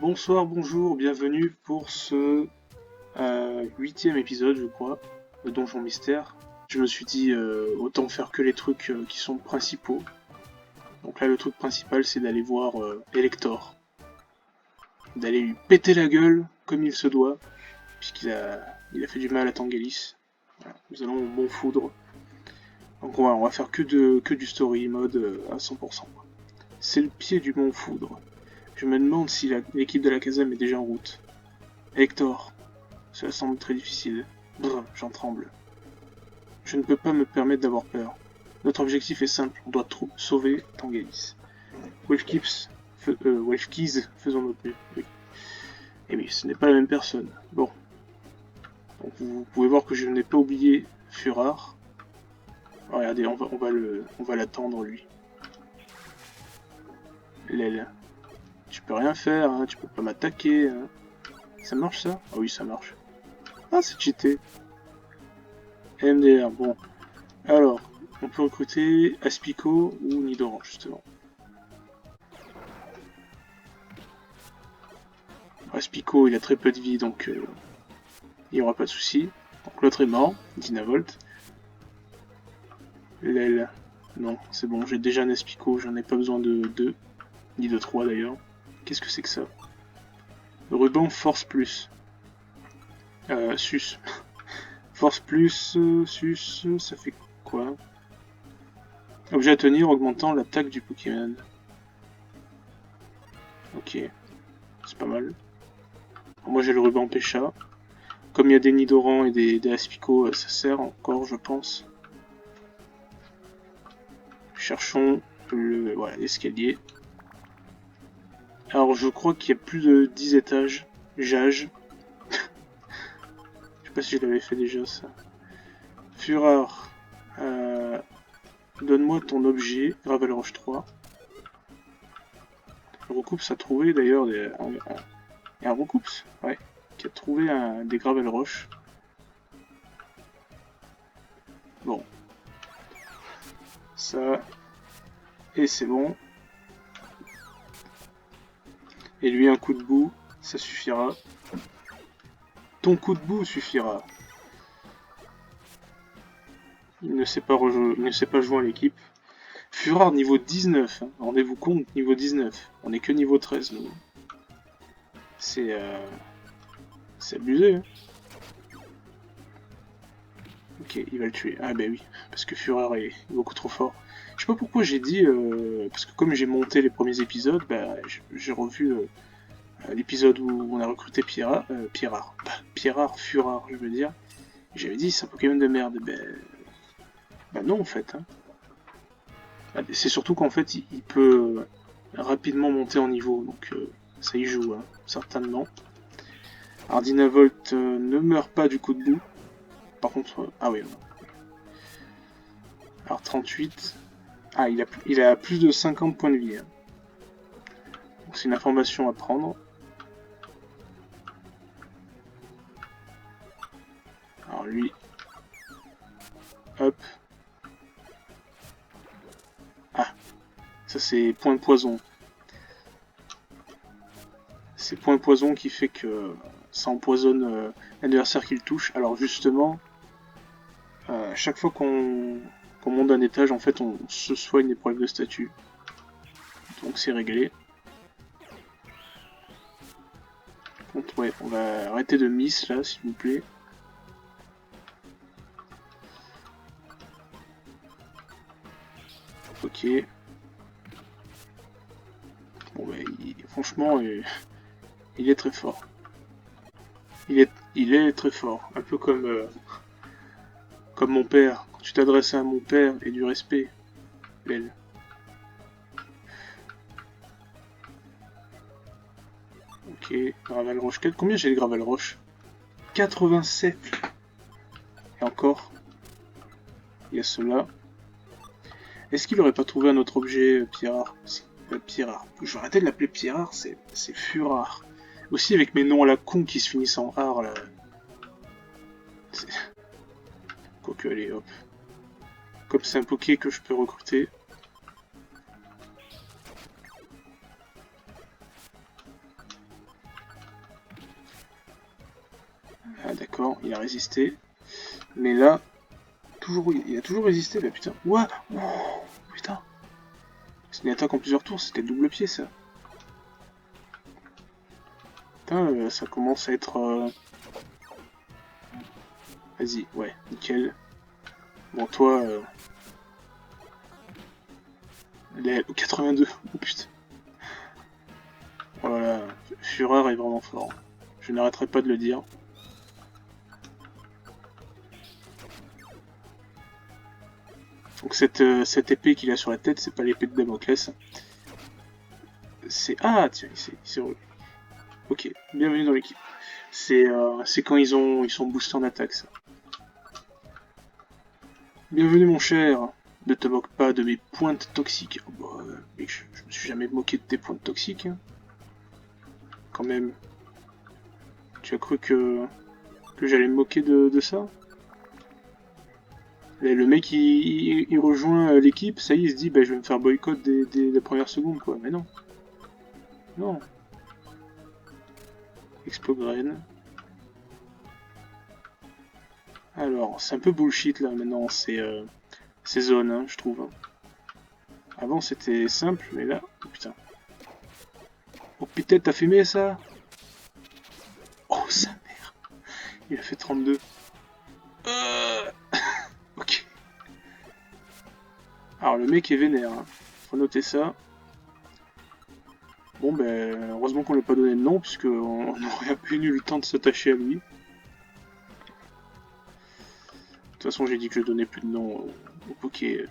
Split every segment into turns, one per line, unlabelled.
Bonsoir, bonjour, bienvenue pour ce 8e épisode, je crois, de Donjon Mystère. Je me suis dit, autant faire que les trucs qui sont principaux. Donc là, le truc principal, c'est d'aller voir Elector. D'aller lui péter la gueule, comme il se doit, puisqu'il a fait du mal à Tangelis. Voilà, nous allons au Mont Foudre. Donc on va faire que du story mode à 100%. C'est le pied du Mont Foudre. Je me demande si l'équipe de la caserne est déjà en route. Hector, cela semble très difficile. Brr, j'en tremble. Je ne peux pas me permettre d'avoir peur. Notre objectif est simple, on doit sauver Tangelis. Welfkeys, faisons notre mieux. Oui. Et oui, ce n'est pas la même personne. Bon. Donc vous pouvez voir que je n'ai pas oublié Furard. Regardez, on va l'attendre lui. L'aile. Tu peux rien faire, hein, tu peux pas m'attaquer. Hein. Ça marche ça? Ah oui, ça marche. Ah, c'est cheaté. MDR, bon. Alors, on peut recruter Aspico ou Nidoran, justement. Aspico, il a très peu de vie, donc il n'y aura pas de souci. Donc l'autre est mort, Dynavolt. L'aile, non, c'est bon, j'ai déjà un Aspico, j'en ai pas besoin de 2, ni de 3 d'ailleurs. Qu'est-ce que c'est que ça? Ruban Force Plus. Sus. Force Plus, Sus, ça fait quoi? Objet à tenir augmentant l'attaque du Pokémon. Ok, c'est pas mal. Moi j'ai le ruban Pécha. Comme il y a des Nidoran et des Aspico, ça sert encore, je pense. Cherchons l'escalier. Alors je crois qu'il y a plus de 10 étages. Jage. Je sais pas si je l'avais fait déjà ça. Furard. Donne-moi ton objet. Gravel Roche 3. Recoups a trouvé d'ailleurs un Recoups, ouais, qui a trouvé des Gravel Roches. Bon. Ça. Et c'est bon. Et lui un coup de boue, ça suffira. Ton coup de boue suffira. Il ne s'est pas joint à l'équipe. Furard niveau 19, hein. Rendez-vous compte, niveau 19. On est que niveau 13 nous. C'est abusé. Hein. Ok, il va le tuer. Ah bah oui, parce que Fureur est beaucoup trop fort. Je sais pas pourquoi j'ai dit, parce que comme j'ai monté les premiers épisodes, bah, j'ai revu l'épisode où on a recruté Pierrard, Furard, je veux dire. J'avais dit c'est un Pokémon de merde. Bah non en fait. Hein. C'est surtout qu'en fait il peut rapidement monter en niveau, donc ça y joue, hein, certainement. Ardinavolt ne meurt pas du coup de boue. Par contre, ah oui. Alors 38. Ah, il a plus de 50 points de vie. Hein. Donc c'est une information à prendre. Alors lui. Hop. Ah. Ça c'est point de poison. C'est point de poison qui fait que ça empoisonne l'adversaire qui le touche. Alors justement, chaque fois qu'on monte d'un étage, en fait, on se soigne des problèmes de statut. Donc c'est réglé. Donc ouais, on va arrêter de miss là, s'il vous plaît. Ok. Bon bah, franchement, il est très fort. Il est très fort. Un peu comme mon père. Quand tu t'adresses à mon père et du respect, l'aile. Ok, Gravel Roche. Combien j'ai de Gravel Roche? 87. Et encore, il y a cela. Est-ce qu'il aurait pas trouvé un autre objet, Pierrard? Pierrard. Je vais arrêter de l'appeler Pierrard, c'est Furard. Aussi avec mes noms à la con qui se finissent en art là. Quoique, allez, hop. Comme c'est un Poké que je peux recruter. Ah d'accord, il a résisté. Mais là, il a toujours résisté, bah putain. Ouah, oh, putain. C'est une attaque en plusieurs tours, c'était le double pied ça. Putain, ça commence à être... Vas-y, ouais, nickel. Bon, toi... Les 82, oh putain. Voilà, Fureur est vraiment fort. Je n'arrêterai pas de le dire. Donc cette épée qu'il a sur la tête, c'est pas l'épée de Damoclès. C'est... Ah, tiens, il s'est relevé. Ok, bienvenue dans l'équipe. C'est quand ils sont boostés en attaque, ça. Bienvenue mon cher. Ne te moque pas de mes pointes toxiques. Oh, bah, mec, je me suis jamais moqué de tes pointes toxiques. Hein. Quand même. Tu as cru que j'allais me moquer de ça? Le mec il rejoint l'équipe, ça y est, il se dit bah, je vais me faire boycott dès la première seconde quoi. Mais non. Non. Explogrène. Alors, c'est un peu bullshit là maintenant, ces zones, hein, je trouve. Hein. Avant c'était simple, mais là, oh, putain. Oh putain, t'as fumé ça? Oh sa mère. Il a fait 32. Ok. Alors le mec est vénère, hein. Faut noter ça. Bon ben, heureusement qu'on lui a pas donné de nom, puisqu'on aurait pas eu le temps de s'attacher à lui. De toute façon, j'ai dit que je donnais plus de nom au Poké.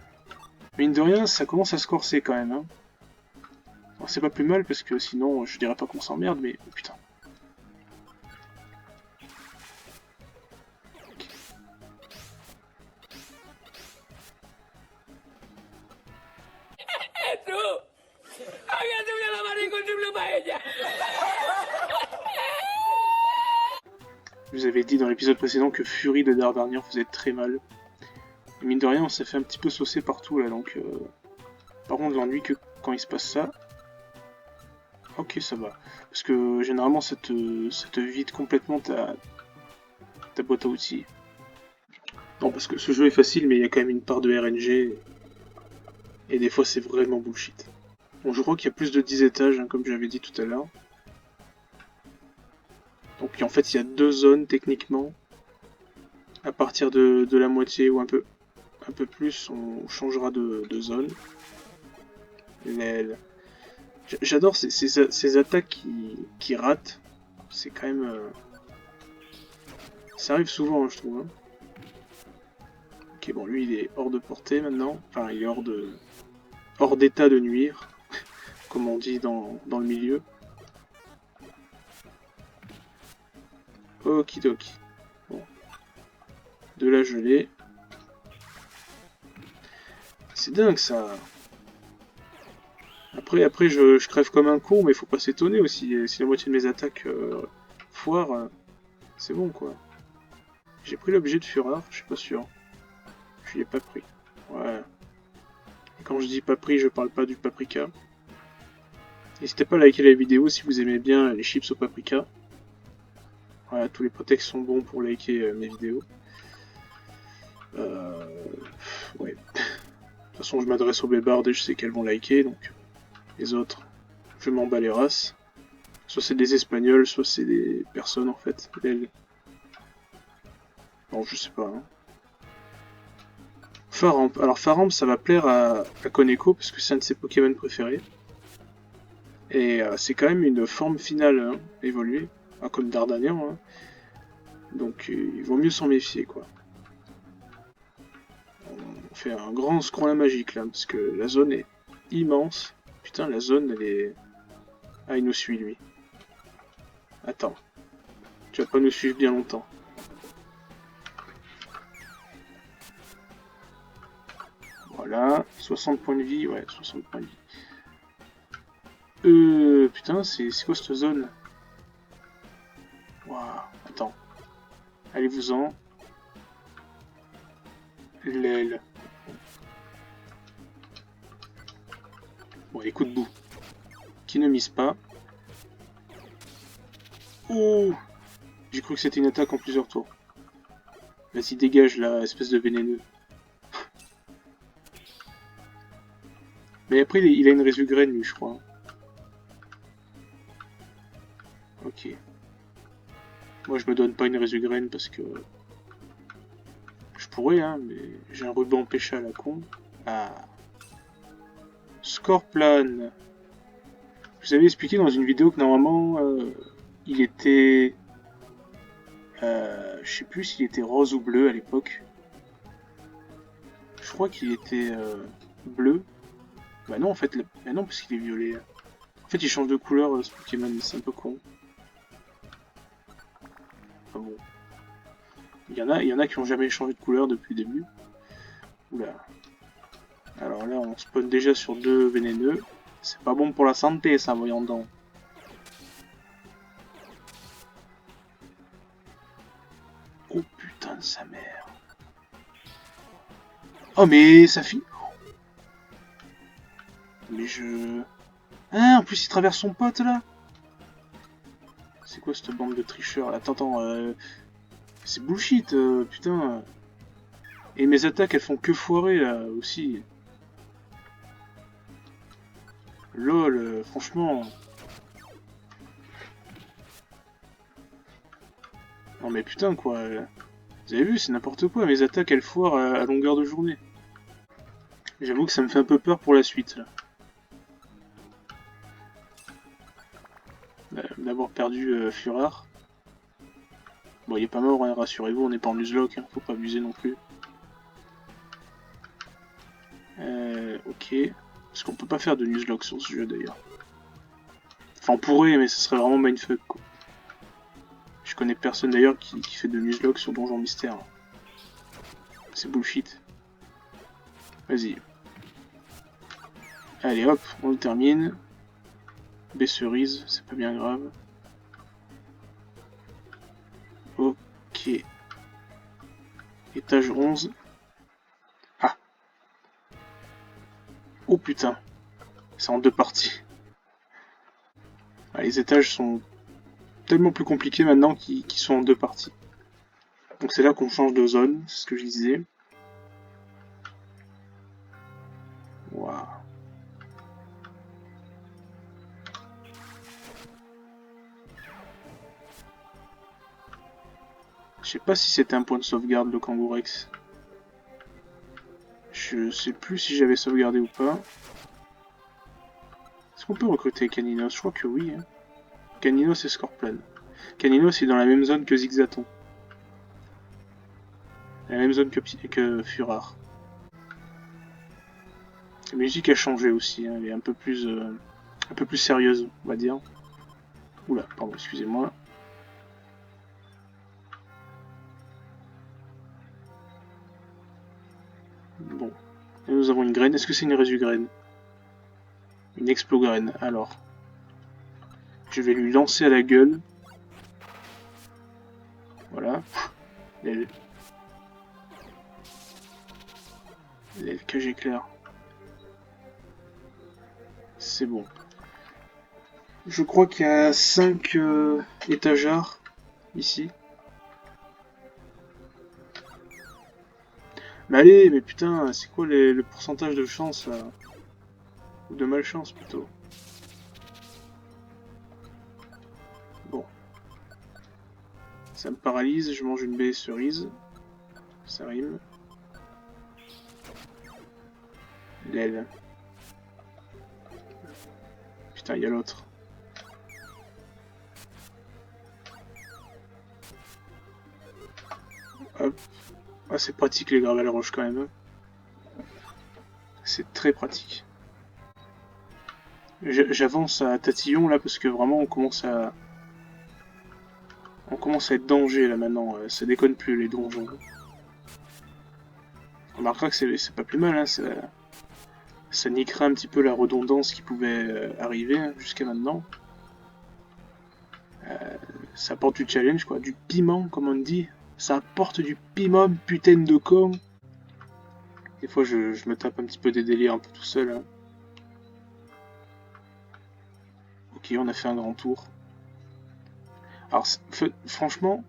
Mine de rien, ça commence à se corser quand même. Hein. C'est pas plus mal, parce que sinon, je dirais pas qu'on s'emmerde, mais oh, putain. Okay. Je vous avais dit dans l'épisode précédent que Fury de Dardarnian faisait très mal. Et mine de rien, on s'est fait un petit peu saucer partout là, donc... Par contre, l'ennui que quand il se passe ça... Ok, ça va. Parce que généralement, ça te vide complètement ta boîte à outils. Non, parce que ce jeu est facile, mais il y a quand même une part de RNG. Et des fois, c'est vraiment bullshit. Bon, je crois qu'il y a plus de 10 étages, hein, comme j'avais dit tout à l'heure. Donc en fait, il y a 2 zones, techniquement. À partir de la moitié ou un peu plus, on changera de zone. J'adore ces attaques qui ratent. C'est quand même... Ça arrive souvent, hein, je trouve. Hein. Ok, bon, lui, il est hors de portée maintenant. Enfin, il est hors d'état de nuire, comme on dit dans le milieu. Okidoki. Bon. De la gelée. C'est dingue, ça. Après je crève comme un con, mais faut pas s'étonner aussi. Si la moitié de mes attaques foirent, c'est bon, quoi. J'ai pris l'objet de fureur, je suis pas sûr. Je l'ai pas pris. Ouais. Et quand je dis pas pris, je parle pas du paprika. N'hésitez pas à liker la vidéo si vous aimez bien les chips au paprika. Voilà, tous les prétextes sont bons pour liker mes vidéos. Ouais. De toute façon, je m'adresse aux bébardes et je sais qu'elles vont liker, donc les autres, je m'en bats les races. Soit c'est des Espagnols, soit c'est des personnes en fait. Bon, je sais pas. Hein. Faramp. Alors Faramp, ça va plaire à Koneko parce que c'est un de ses Pokémon préférés. Et c'est quand même une forme finale hein, évoluée, comme Dardanian. Hein. Donc il vaut mieux s'en méfier quoi. On fait un grand scroll magique là, parce que la zone est immense. Putain, la zone elle est... Ah, il nous suit lui. Attends. Tu vas pas nous suivre bien longtemps. Voilà, 60 points de vie, ouais, 60 points de vie. Putain, c'est quoi cette zone? Waouh, attends. Allez-vous-en. L'aile. Bon, les coups de boue. Qui ne mise pas. Ouh. J'ai cru que c'était une attaque en plusieurs tours. Vas-y, dégage là, espèce de vénéneux. Mais après, il a une résugraine, lui, je crois. Ok. Moi, je me donne pas une résugraine parce que... Je pourrais, hein, mais j'ai un ruban pêcha à la con. Ah. Scorplan. Je vous avais expliqué dans une vidéo que normalement, il était... je sais plus s'il était rose ou bleu à l'époque. Je crois qu'il était bleu. Bah non, en fait, bah non, parce qu'il est violet. En fait, il change de couleur, ce Pokémon, c'est un peu con. Enfin bon. Il y en a qui ont jamais changé de couleur depuis le début. Oula. Alors là, on spawn déjà sur 2 vénéneux. C'est pas bon pour la santé, ça, voyons donc. Oh putain de sa mère. Oh mais ça finit... Mais je... Ah, en plus il traverse son pote là. C'est quoi cette bande de tricheurs là? Attends, c'est bullshit, putain. Et mes attaques elles font que foirer là aussi. Lol, franchement. Non mais putain quoi. Vous avez vu, c'est n'importe quoi, mes attaques elles foirent à longueur de journée. J'avoue que ça me fait un peu peur pour la suite là. D'avoir perdu Fureur. Bon, il est pas mort, hein, rassurez-vous, on n'est pas en Nuzlocke, hein, faut pas abuser non plus. Ok. Parce qu'on peut pas faire de Nuzlocke sur ce jeu d'ailleurs. Enfin, on pourrait, mais ce serait vraiment mindfuck quoi. Je connais personne d'ailleurs qui fait de Nuzlocke sur Donjon Mystère. C'est bullshit. Vas-y. Allez hop, on le termine. B cerise, c'est pas bien grave. Ok. Étage 11. Ah. Oh putain. C'est en 2 parties. Ah, les étages sont tellement plus compliqués maintenant qu'ils sont en 2 parties. Donc c'est là qu'on change de zone, c'est ce que je disais. Waouh. Je sais pas si c'était un point de sauvegarde le Kangourex. Je sais plus si j'avais sauvegardé ou pas. Est-ce qu'on peut recruter Caninos? Je crois que oui. Hein. Caninos et Scorplan. Caninos est dans la même zone que Zigzaton. La même zone que Furard. La musique a changé aussi, hein. Elle est un peu plus sérieuse, on va dire. Oula, pardon, excusez-moi. Bon. Et nous avons une graine. Est-ce que c'est une résugraine? Une explograine. Alors. Je vais lui lancer à la gueule. Voilà. L'aile. L'aile que j'éclaire. C'est bon. Je crois qu'il y a 5 étagères ici. Mais allez, mais putain, c'est quoi le pourcentage de chance là? Ou de malchance plutôt. Bon. Ça me paralyse, je mange une baie cerise. Ça rime. L'aile. Putain, il y a l'autre. Hop. Ah, c'est pratique les gravelles roches quand même. C'est très pratique. J'avance à tatillon là parce que vraiment on commence à être danger là maintenant. Ça déconne plus les donjons. On remarquera que c'est pas plus mal. Hein, ça niquera un petit peu la redondance qui pouvait arriver hein, jusqu'à maintenant. Ça apporte du challenge quoi, du piment comme on dit. Ça apporte du piment, putain de con. Des fois je me tape un petit peu des délires un peu tout seul. Hein. Ok, on a fait un grand tour. Alors, franchement,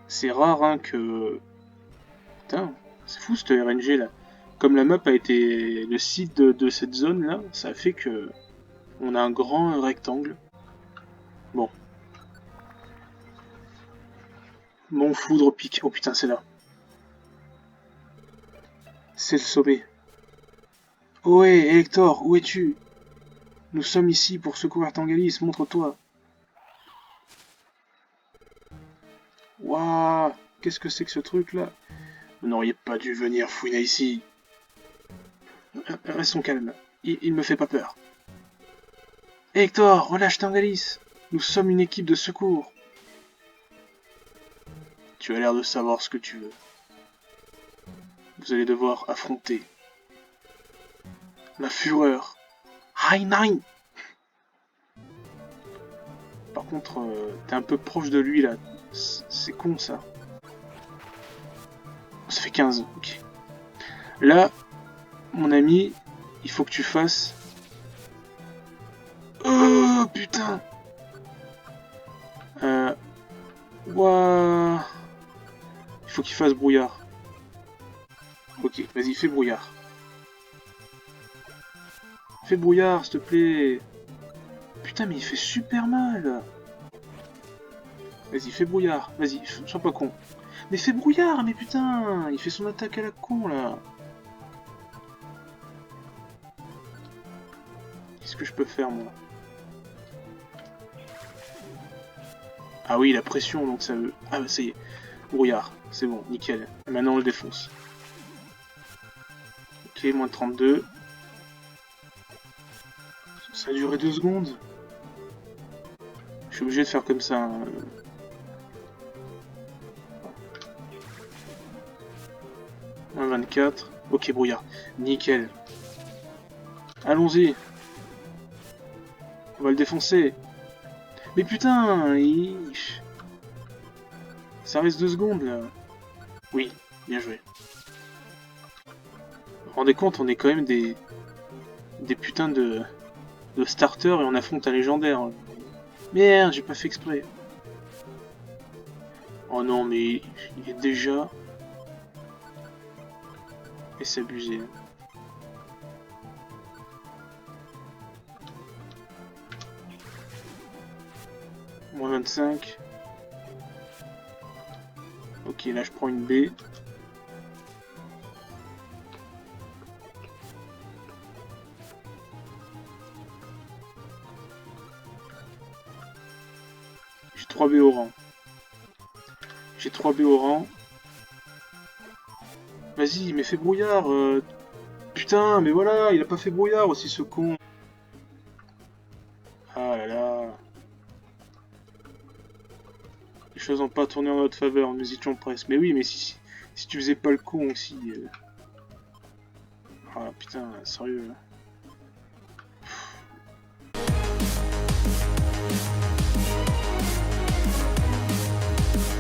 c'est rare hein, que... Putain, c'est fou cette RNG là. Comme la map a été le site de cette zone là, ça a fait que on a un grand rectangle. Bon. Mon foudre pique. Oh putain, c'est là. C'est le sommet. Ohé, Elector, où es-tu? Nous sommes ici pour secourir Tangalis, montre-toi. Waouh, qu'est-ce que c'est que ce truc là? Vous n'auriez pas dû venir fouiner ici. Restons calmes, il me fait pas peur. Hector, relâche Tangalis. Nous sommes une équipe de secours. Tu as l'air de savoir ce que tu veux. Vous allez devoir affronter la fureur. High Nine. Par contre, t'es un peu proche de lui là. C'est con ça. Ça fait 15, ok. Là, mon ami, il faut que tu fasses... Oh putain. Ouah. Il faut qu'il fasse brouillard. Ok, vas-y, fais brouillard. Fais brouillard, s'il te plaît. Putain, mais il fait super mal. Vas-y, fais brouillard. Vas-y, sois pas con. Mais fais brouillard, mais putain. Il fait son attaque à la con, là. Qu'est-ce que je peux faire, moi? Ah oui, la pression, donc ça veut... Ah, bah, ça y est. Brouillard. C'est bon, nickel. Et maintenant, on le défonce. Ok, moins 32. Ça a duré 2 secondes. Je suis obligé de faire comme ça. Hein. Moins 24. Ok, brouillard. Nickel. Allons-y. On va le défoncer. Mais putain, ça reste 2 secondes là. Oui, bien joué. Vous vous rendez compte, on est quand même des putains de starters et on affronte un légendaire. Merde, j'ai pas fait exprès. Oh non, mais il est déjà... Et c'est abusé. Moins 25. Ok, là je prends une B. J'ai 3 B au rang. J'ai 3 B au rang. Vas-y, mais fais brouillard. Putain, mais voilà, il a pas fait brouillard aussi ce con. Ah là là. Les choses n'ont pas tourné en notre faveur, nous étions presque. Mais oui, mais si tu faisais pas le con aussi... Ah putain, sérieux.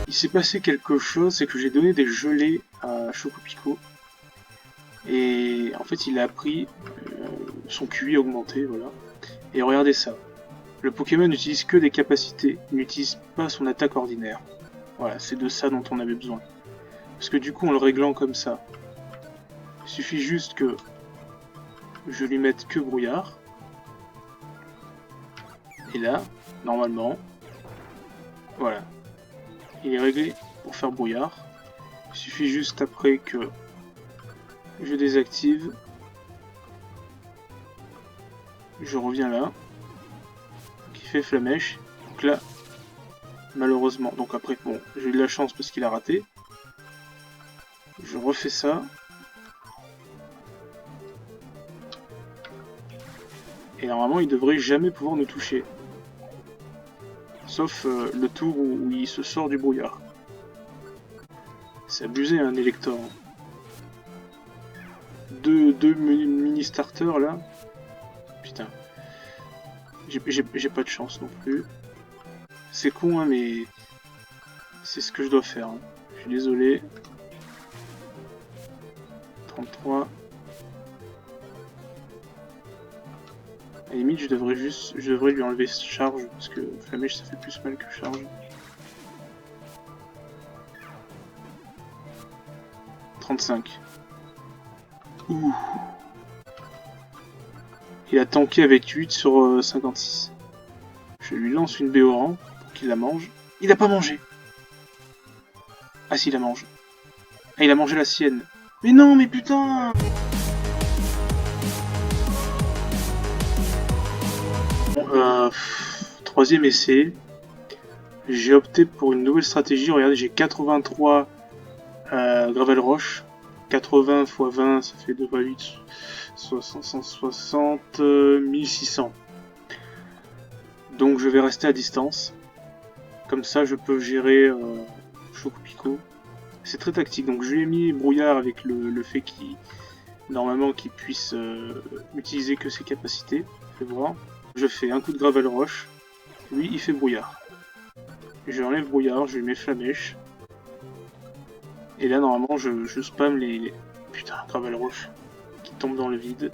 Il s'est passé quelque chose, c'est que j'ai donné des gelées à Chocopico. Et en fait, il a appris, son QI a augmenté, voilà. Et regardez ça. Le Pokémon n'utilise que des capacités, il n'utilise pas son attaque ordinaire. Voilà, c'est de ça dont on avait besoin. Parce que du coup, en le réglant comme ça, il suffit juste que je lui mette que brouillard. Et là, normalement, voilà. Il est réglé pour faire brouillard. Il suffit juste après que je désactive. Je reviens là. Qui fait flamèche. Donc là, malheureusement. Donc après, bon, j'ai eu de la chance parce qu'il a raté. Je refais ça. Et normalement, il devrait jamais pouvoir nous toucher. Sauf le tour où il se sort du brouillard. C'est abusé un Elector. Deux mini-starters là. Putain. J'ai pas de chance non plus. C'est con hein, mais c'est ce que je dois faire. Hein. Je suis désolé. 33. À la limite, je devrais lui enlever charge, parce que flamèche ça fait plus mal que charge. « 35. Ouh. Il a tanké avec 8 sur 56. Je lui lance une Béoran pour qu'il la mange. Il a pas mangé. Ah si, il la mange. Ah, il a mangé la sienne. Mais non, mais putain! Bon, troisième essai. J'ai opté pour une nouvelle stratégie. Regardez, j'ai 83 Gravel Roche. 80 x 20, ça fait 2 x 8. 160, 1600. Donc je vais rester à distance. Comme ça, je peux gérer Chocopico. C'est très tactique. Donc je lui ai mis brouillard avec le fait qu'il normalement qu'il puisse utiliser que ses capacités. Fais voir. Je fais un coup de gravel roche. Lui, il fait brouillard. Je enlève brouillard, je lui mets flamèche. Et là, normalement, je spam les... Putain, gravel roche qui tombe dans le vide.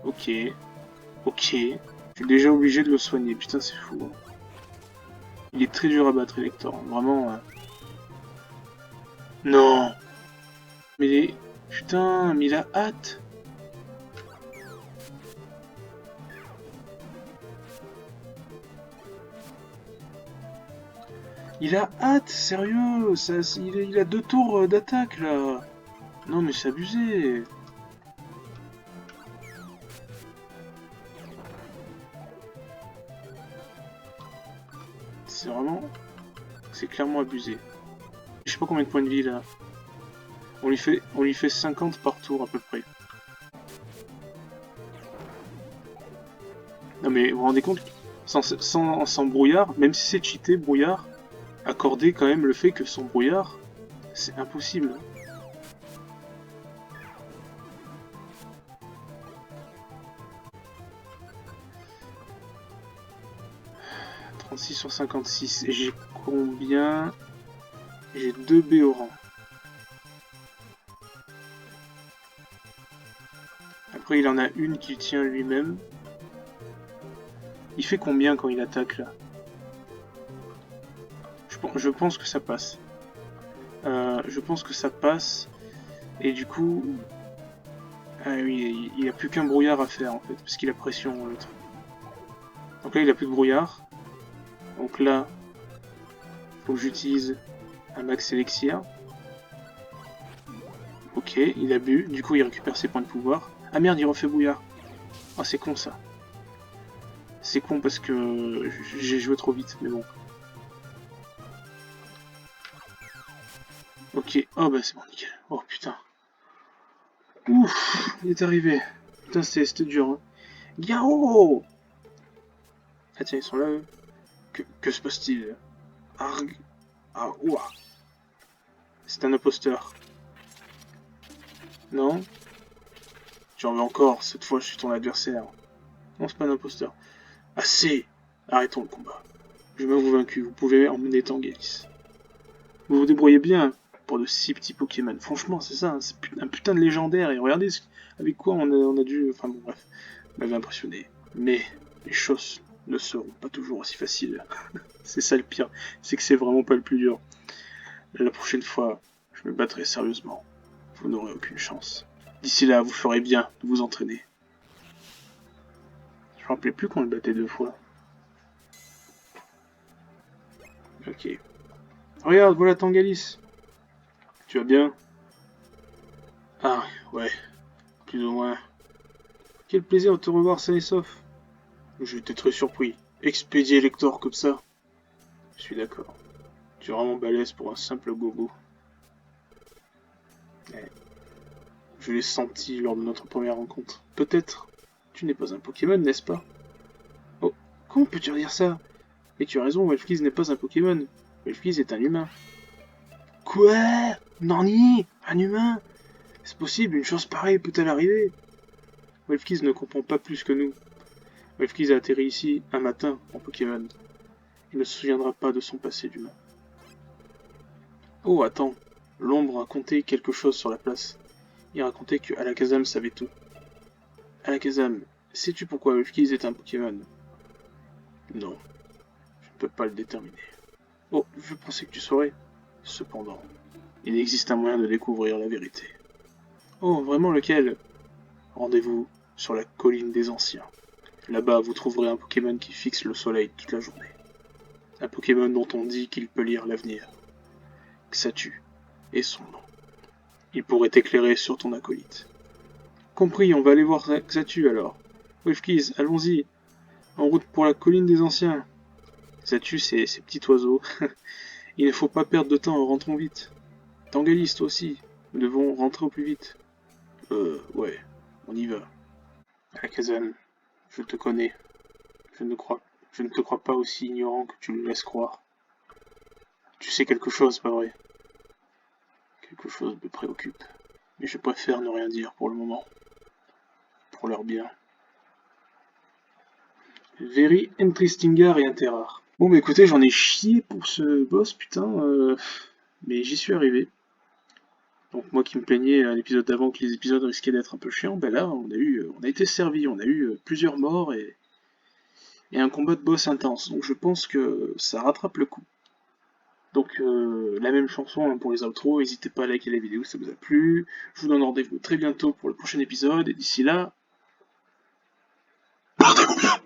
Ok. Ok. Je suis déjà obligé de le soigner. Putain, c'est fou. Il est très dur à battre, Elector. Vraiment... Non. Mais... Putain, mais il a hâte. Il a hâte, sérieux. Ça, il a 2 tours d'attaque, là. Non, mais c'est abusé. C'est vraiment... C'est clairement abusé. Je sais pas combien de points de vie, là. On lui fait 50 par tour, à peu près. Non, mais vous vous rendez compte, sans brouillard, même si c'est cheaté, brouillard, accorder quand même le fait que sans brouillard, c'est impossible. « 36 sur 56. Et j'ai combien? J'ai 2 Béorans. Après, il en a une qui tient lui-même. Il fait combien quand il attaque, là? Je pense que ça passe. Je pense que ça passe. Et du coup... Ah oui, il n'y a plus qu'un brouillard à faire, en fait. Parce qu'il a pression, l'autre. Donc là, il a plus de brouillard. Donc là, faut que j'utilise un max élixir. Ok, il a bu. Du coup, il récupère ses points de pouvoir. Ah merde, il refait brouillard. Ah, c'est con, ça. C'est con parce que j'ai joué trop vite, mais bon. Ok, oh bah c'est bon, nickel. Oh putain. Ouf, il est arrivé. Putain, c'était dur, hein. Garo! Ah tiens, ils sont là, eux. Que se passe-t-il? Arg... Ah, ouah. C'est un imposteur. Non? J'en veux encore, cette fois je suis ton adversaire. Non, c'est pas un imposteur. Assez! Arrêtons le combat. Je m'avoue vaincu, vous pouvez emmener Tangalis. Vous vous débrouillez bien pour de si petits Pokémon. Franchement, c'est ça, hein, c'est un putain de légendaire. Et regardez avec quoi on a dû... Enfin bon, bref, m'avait impressionné. Mais les choses ne seront pas toujours aussi faciles. C'est ça le pire, c'est que c'est vraiment pas le plus dur. La prochaine fois, je me battrai sérieusement. Vous n'aurez aucune chance. D'ici là, vous ferez bien de vous entraîner. Je me rappelais plus qu'on le battait 2 fois. Ok. Regarde, voilà Tangalis. Tu vas bien? Ah, ouais. Plus ou moins. Quel plaisir de te revoir sain et sauf. J'étais très surpris. Expédier Lector comme ça. Je suis d'accord. Tu es vraiment balèze pour un simple gogo. Ouais. Je l'ai senti lors de notre première rencontre. Peut-être. Tu n'es pas un Pokémon, n'est-ce pas? Oh, comment peux-tu dire ça? Et tu as raison, Welfkiz n'est pas un Pokémon. Welfkiz est un humain. Quoi? Nani? Un humain? C'est possible, une chose pareille peut-elle arriver? Welfkiz ne comprend pas plus que nous. Welfkiz a atterri ici un matin en Pokémon. Il ne se souviendra pas de son passé d'humain. Oh, attends. L'ombre racontait quelque chose sur la place. Il racontait que Alakazam savait tout. Alakazam, Sais-tu pourquoi Wolfkeys est un Pokémon? Non, je ne peux pas le déterminer. Oh, je pensais que tu saurais. Cependant, il existe un moyen de découvrir la vérité. Oh, vraiment lequel? Rendez-vous sur la colline des anciens. Là-bas, vous trouverez un Pokémon qui fixe le soleil toute la journée. Un Pokémon dont on dit qu'il peut lire l'avenir. Xatu est son nom. Il pourrait t'éclairer sur ton acolyte. Compris, on va aller voir Xatu alors. Wolfkeys, allons-y. En route pour la colline des anciens. Xatu, c'est ces petits oiseaux. Il ne faut pas perdre de temps, rentrons vite. Tangalis, toi aussi. Nous devons rentrer au plus vite. Ouais, on y va. Alakazam, je te connais. Je ne te crois pas aussi ignorant que tu le laisses croire. Tu sais quelque chose, pas vrai? Quelque chose me préoccupe. Mais je préfère ne rien dire pour le moment. Pour leur bien. Very interesting et interrare. Bon bah écoutez, j'en ai chié pour ce boss, putain, mais j'y suis arrivé. Donc moi qui me plaignais à l'épisode d'avant que les épisodes risquaient d'être un peu chiants, bah là on a été servi, on a eu plusieurs morts et un combat de boss intense. Donc je pense que ça rattrape le coup. Donc la même chanson hein, pour les outros, n'hésitez pas à liker la vidéo si ça vous a plu. Je vous donne rendez-vous très bientôt pour le prochain épisode et d'ici là, portez-vous bien.